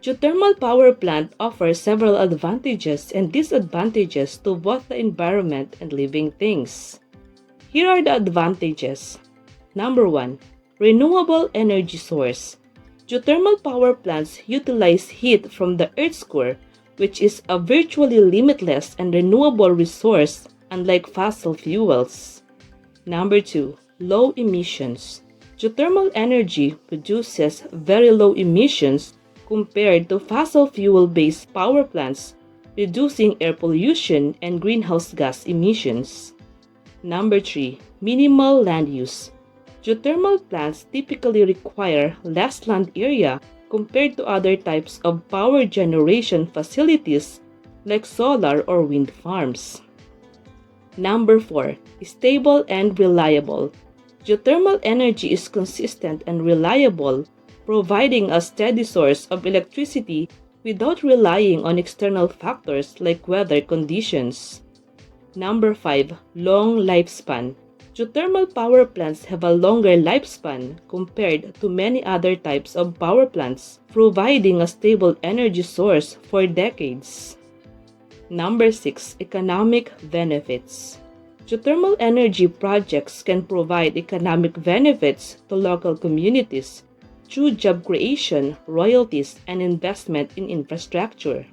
Geothermal power plant offers several advantages and disadvantages to both the environment and living things. Here are the advantages. Number 1. Renewable energy source. Geothermal power plants utilize heat from the Earth's core, which is a virtually limitless and renewable resource unlike fossil fuels. Number 2. Low emissions. Geothermal energy produces very low emissions compared to fossil fuel-based power plants, reducing air pollution and greenhouse gas emissions. Number 3. Minimal land use. Geothermal plants typically require less land area compared to other types of power generation facilities like solar or wind farms. Number 4. Stable and reliable. Geothermal energy is consistent and reliable, providing a steady source of electricity without relying on external factors like weather conditions. Number 5. Long lifespan. Geothermal power plants have a longer lifespan compared to many other types of power plants, providing a stable energy source for decades. Number 6. Economic benefits. Geothermal energy projects can provide economic benefits to local communities through job creation, royalties, and investment in infrastructure.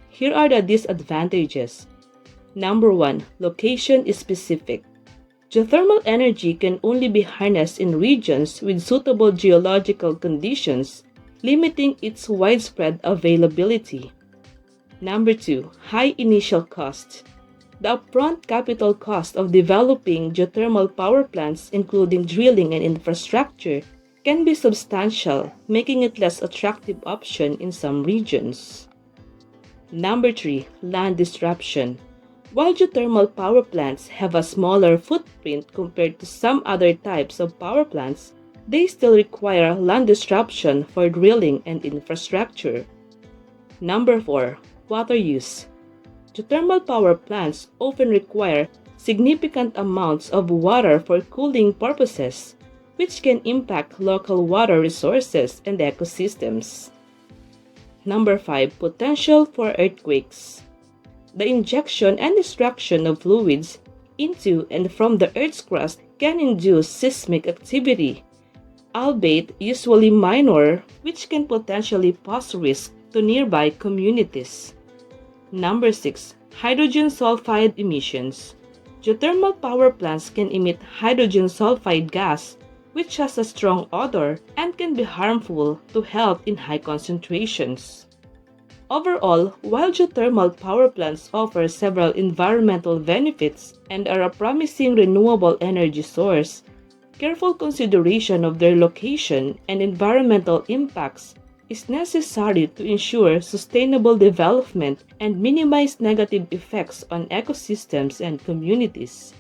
Here are the disadvantages. Number 1. Location is specific. Geothermal energy can only be harnessed in regions with suitable geological conditions, limiting its widespread availability. Number 2. High initial cost. The upfront capital cost of developing geothermal power plants, including drilling and infrastructure, can be substantial, making it less attractive option in some regions. Number 3. Land disruption. While geothermal power plants have a smaller footprint compared to some other types of power plants, they still require land disruption for drilling and infrastructure. Number 4. Water use. Geothermal power plants often require significant amounts of water for cooling purposes, which can impact local water resources and ecosystems. Number 5. Potential for earthquakes. The injection and destruction of fluids into and from the Earth's crust can induce seismic activity, albeit usually minor, which can potentially pose risk to nearby communities. Number 6. Hydrogen sulfide emissions. Geothermal power plants can emit hydrogen sulfide gas, which has a strong odor and can be harmful to health in high concentrations. Overall, while geothermal power plants offer several environmental benefits and are a promising renewable energy source, careful consideration of their location and environmental impacts is necessary to ensure sustainable development and minimize negative effects on ecosystems and communities.